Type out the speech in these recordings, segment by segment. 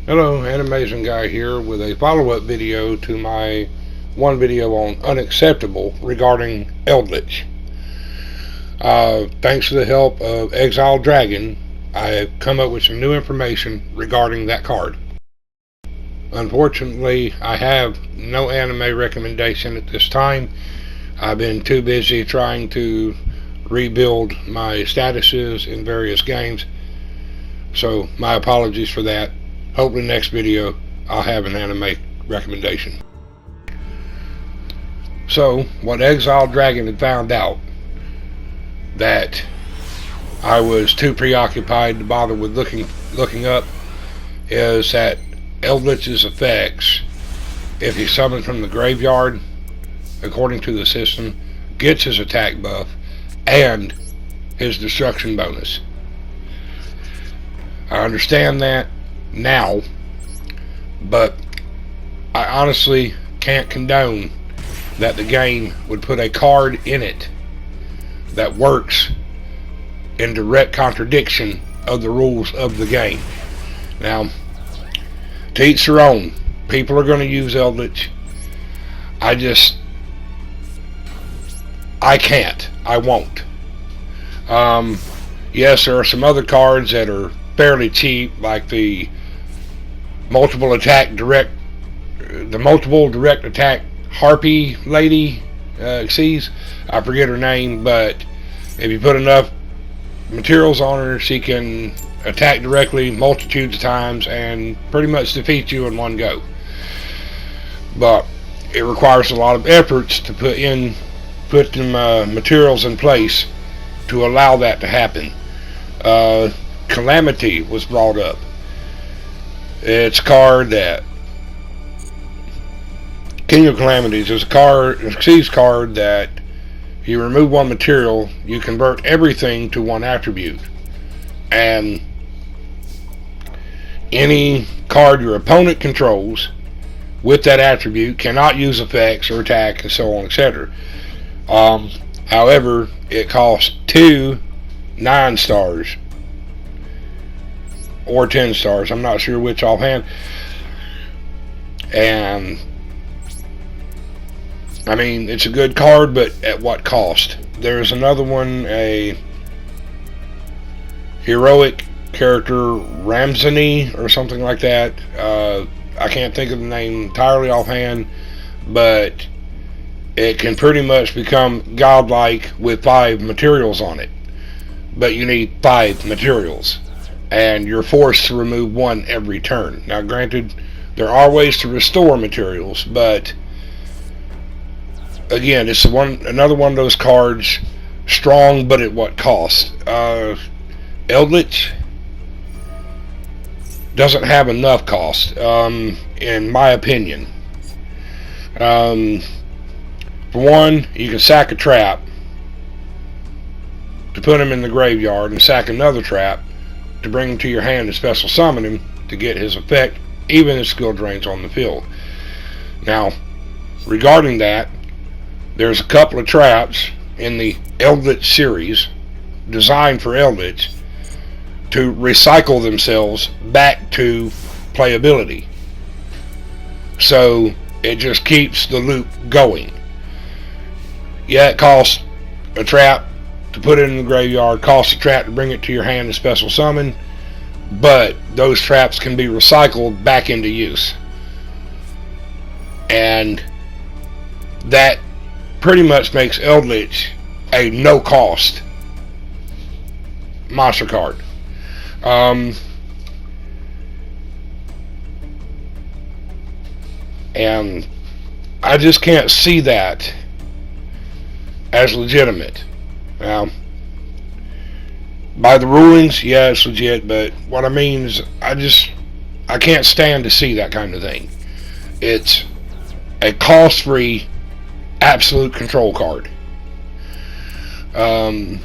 Hello, Animation Guy here with a follow-up video to my one video on Unacceptable regarding Eldlich. Thanks to the help of ExiledDragon, I have come up with some new information regarding that card. Unfortunately, I have no anime recommendation at this time. I've been too busy trying to rebuild my statuses in various games, so my apologies for that. Hopefully next video I'll have an anime recommendation. So what ExiledDragon had found out that I was too preoccupied to bother with looking up is that Eldlich's effects, if he summons from the graveyard, according to the system, gets his attack buff and his destruction bonus. I understand that now, but I honestly can't condone that the game would put a card in it that works in direct contradiction of the rules of the game. Now, to each their own. People are going to use Eldlich. I can't. I won't. Yes, there are some other cards that are fairly cheap, like the multiple direct attack harpy lady, Xyz. I forget her name, but if you put enough materials on her, she can attack directly multitudes of times and pretty much defeat you in one go. But it requires a lot of efforts to put them materials in place to allow that to happen. Calamity was brought up. It's a card that King of Calamities is a Xyz card that you remove one material, you convert everything to one attribute, and any card your opponent controls with that attribute cannot use effects or attack and so on, etc. However, it costs 2 9-stars or 10 stars. I'm not sure which offhand. And I mean, it's a good card, but at what cost? There's another one, a heroic character, Ramzani or something like that. I can't think of the name entirely offhand, but it can pretty much become godlike with 5 materials on it. But you need 5 materials, and you're forced to remove 1 every turn. Now granted, there are ways to restore materials, but again, it's another one of those cards, strong, but at what cost? Eldlich doesn't have enough cost, in my opinion. For one, you can sack a trap to put him in the graveyard and sack another trap to bring him to your hand and special summon him to get his effect, even if skill drains on the field. Now, regarding that, there's a couple of traps in the Eldlich series designed for Eldlich to recycle themselves back to playability. So it just keeps the loop going. Yeah, it costs a trap to put it in the graveyard, costs a trap to bring it to your hand and special summon, but those traps can be recycled back into use. And that pretty much makes Eldlich a no-cost monster card. And I just can't see that as legitimate. Now, by the rulings, yeah, it's legit, but what I mean is I can't stand to see that kind of thing. It's a cost-free absolute control card. Now,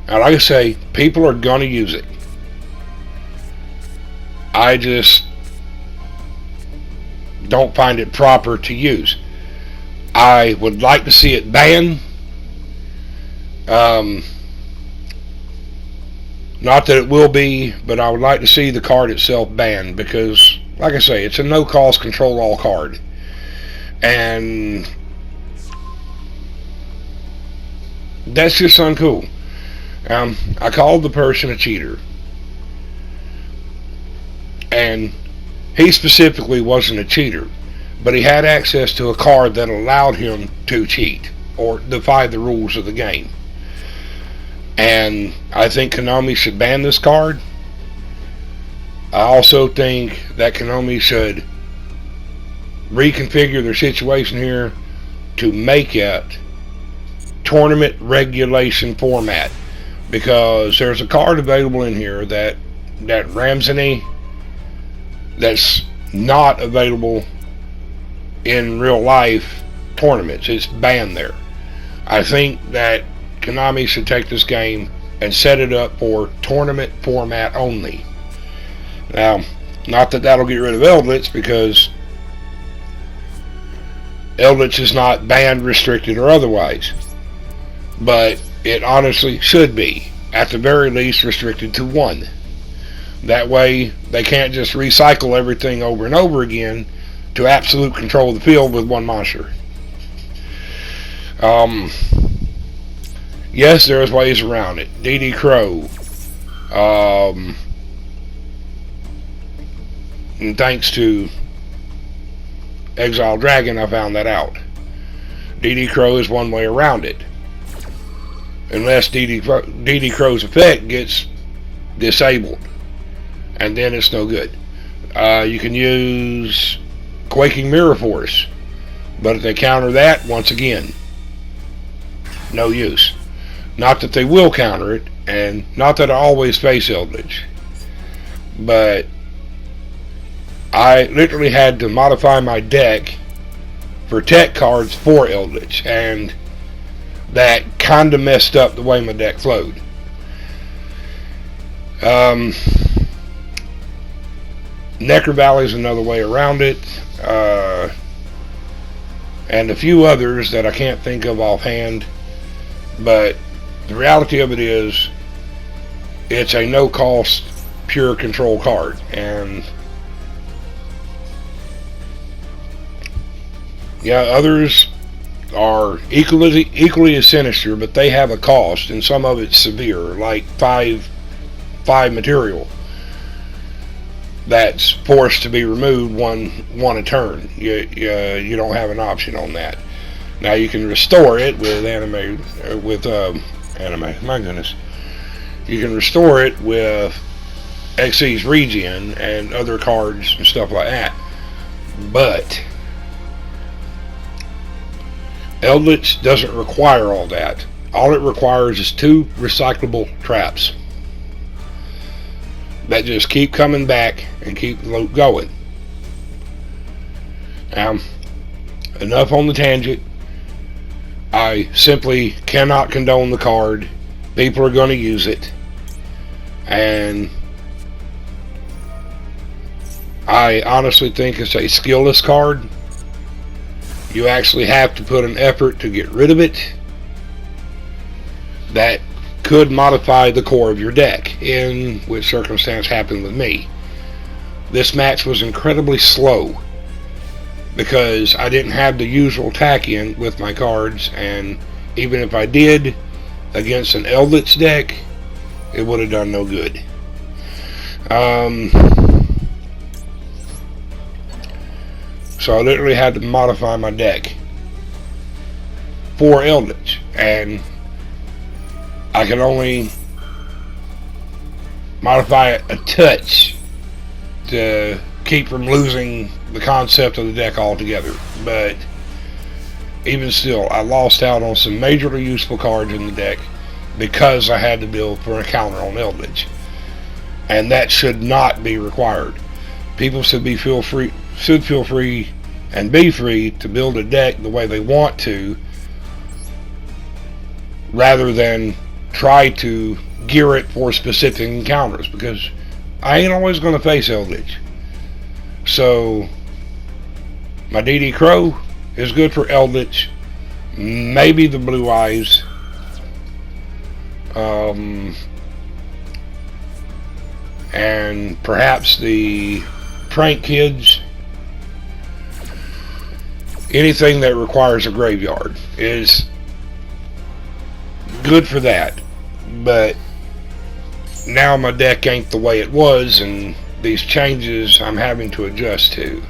like I say, people are going to use it. I just don't find it proper to use. I would like to see it banned. Not that it will be, but I would like to see the card itself banned because, like I say, it's a no-cost control-all card. And that's just uncool. I called the person a cheater. And he specifically wasn't a cheater, but he had access to a card that allowed him to cheat or defy the rules of the game. And I think Konami should ban this card. I also think that Konami should reconfigure their situation here to make it tournament regulation format, because there's a card available in here that Ramsey that's not available in real life tournaments. It's banned there. I think that Konami should take this game and set it up for tournament format only. Now, not that that'll get rid of Eldlich, because Eldlich is not banned, restricted, or otherwise. But it honestly should be, at the very least, restricted to one. That way, they can't just recycle everything over and over again to absolute control of the field with one monster. Yes, there's ways around it. DD Crow. And thanks to ExiledDragon, I found that out. DD Crow is one way around it. Unless DD Crow's effect gets disabled. And then it's no good. You can use Quaking Mirror Force. But if they counter that, once again, no use. Not that they will counter it, and not that I always face Eldlich. But I literally had to modify my deck for tech cards for Eldlich, and that kind of messed up the way my deck flowed. Necro Valley is another way around it, and a few others that I can't think of offhand, but the reality of it is it's a no cost pure control card, and yeah, others are equally as sinister, but they have a cost, and some of it's severe, like five material that's forced to be removed one a turn. You don't have an option on that. Now you can restore it with anime. My goodness, you can restore it with Xyz Regen and other cards and stuff like that. But Eldlich doesn't require all that. All it requires is 2 recyclable traps that just keep coming back and keep the loop going. Now, enough on the tangent. I simply cannot condone the card. People are going to use it, and I honestly think it's a skillless card. You actually have to put an effort to get rid of it. That could modify the core of your deck, in which circumstance happened with me. This match was incredibly slow because I didn't have the usual tack in with my cards, and even if I did against an Eldlich deck, it would have done no good. So I literally had to modify my deck for Eldlich, and I can only modify it a touch to keep from losing the concept of the deck altogether. But even still, I lost out on some majorly useful cards in the deck because I had to build for a counter on Eldlich, and that should not be required. People should feel free and be free to build a deck the way they want to, rather than try to gear it for specific encounters, because I ain't always going to face Eldlich. So my DD Crow is good for Eldlich, maybe the Blue Eyes, and perhaps the prank kids. Anything that requires a graveyard is good for that, but now my deck ain't the way it was, and these changes I'm having to adjust to.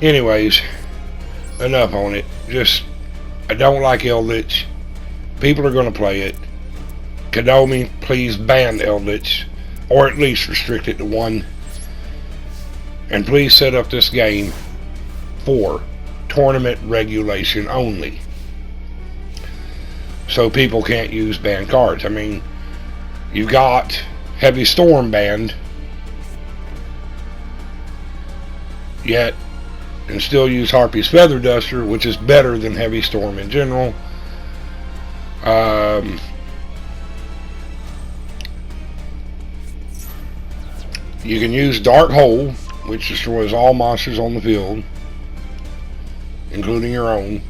Anyways, enough on it. I don't like Eldlich. People are going to play it. Konami, please ban Eldlich, or at least restrict it to one. And please set up this game for tournament regulation only, so people can't use banned cards. I mean, you got Heavy Storm banned, yet and still use Harpy's Feather Duster, which is better than Heavy Storm in general. You can use Dark Hole, which destroys all monsters on the field, including your own.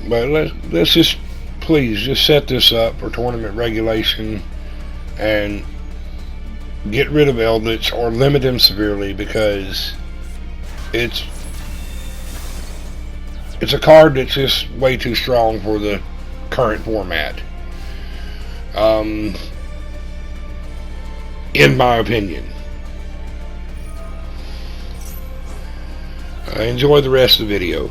But let's just please just set this up for tournament regulation and get rid of Eldlich or limit him severely, because it's a card that's just way too strong for the current format. In my opinion. Enjoy the rest of the video.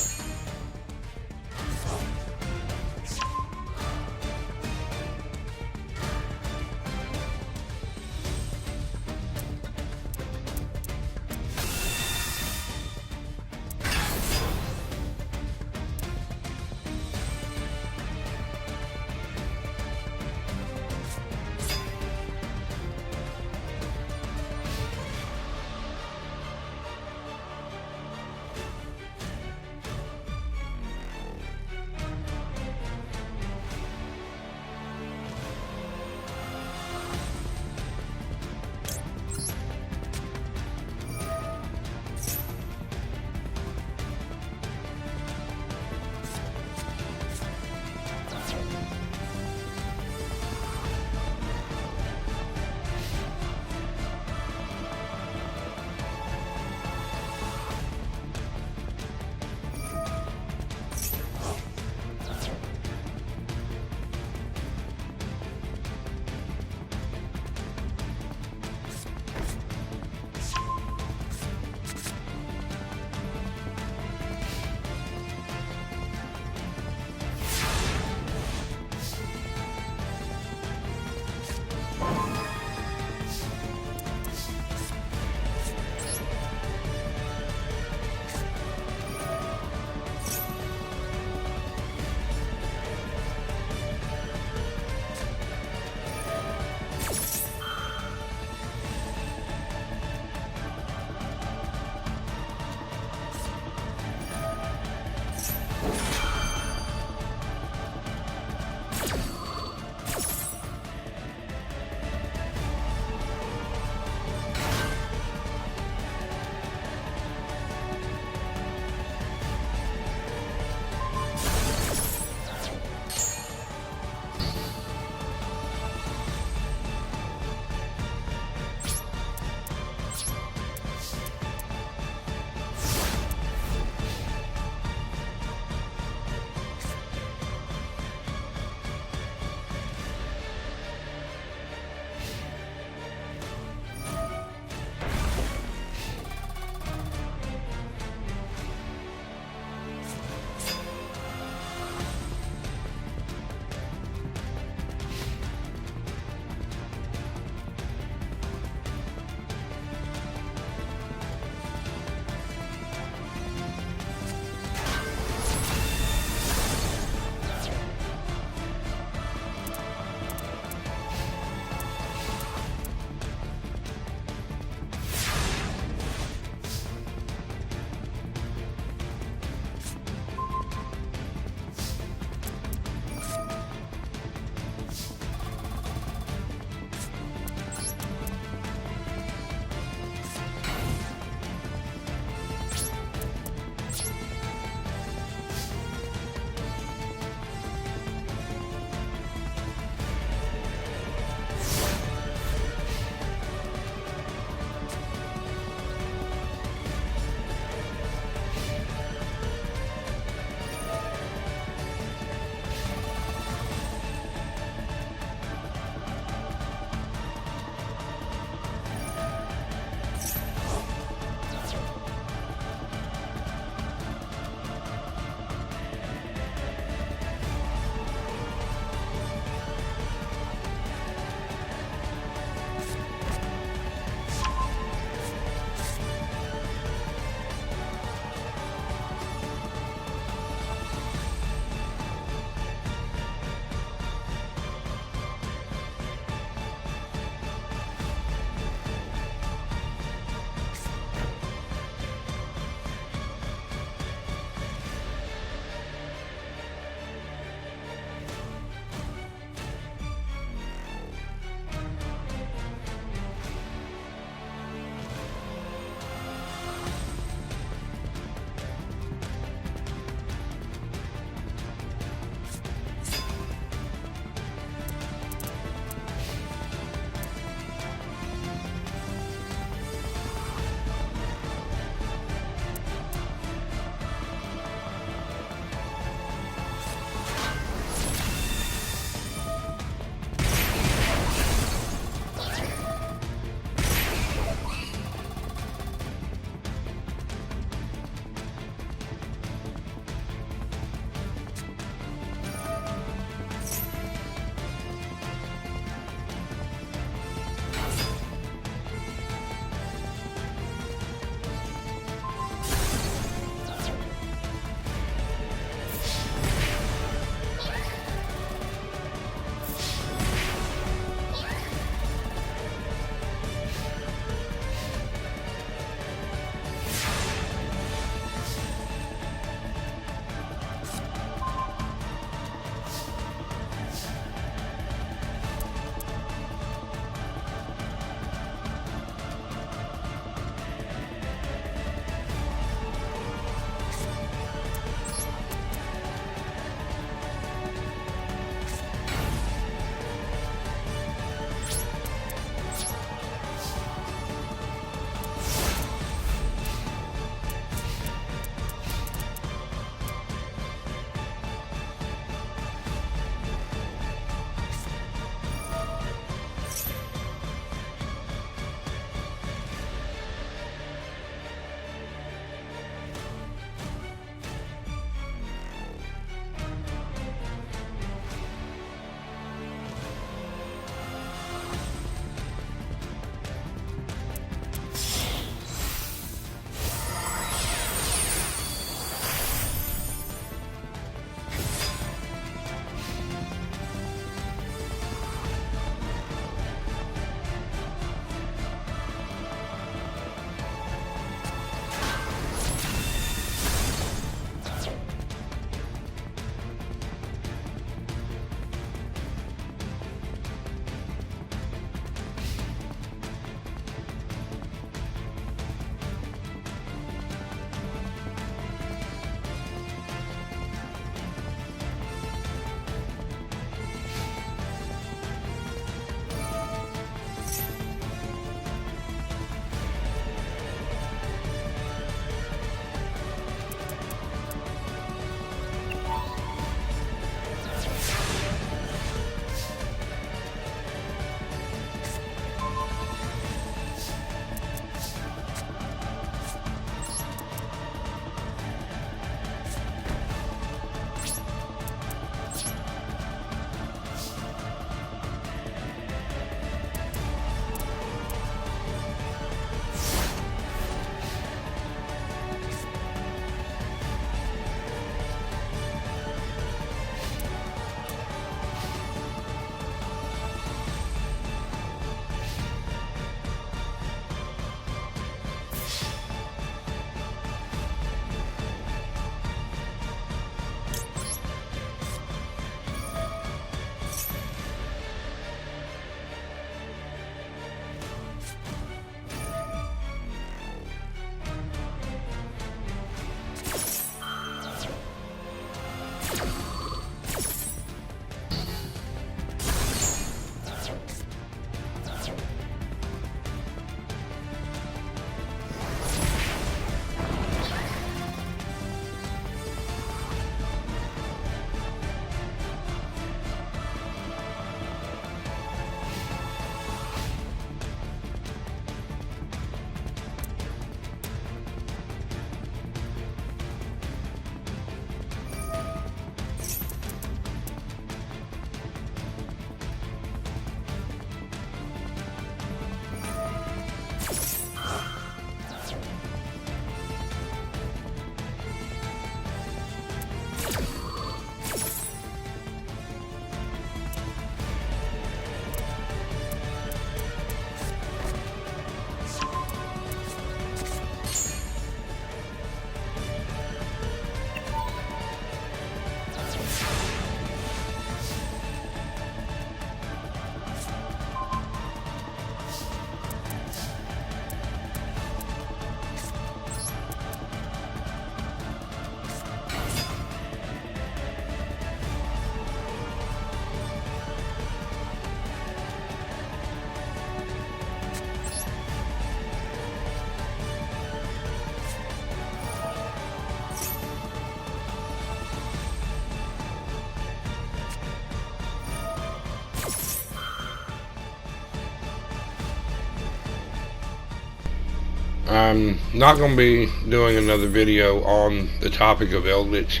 I'm not going to be doing another video on the topic of Eldlich.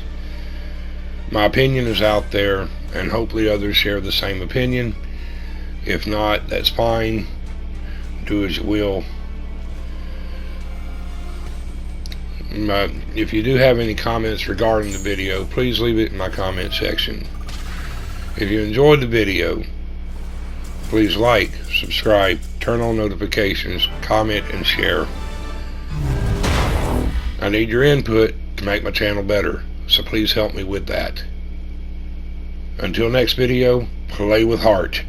My opinion is out there, and hopefully others share the same opinion. If not, that's fine. Do as you will. If you do have any comments regarding the video, please leave it in my comment section. If you enjoyed the video, please like, subscribe, turn on notifications, comment, and share. I need your input to make my channel better, so please help me with that. Until next video, play with heart.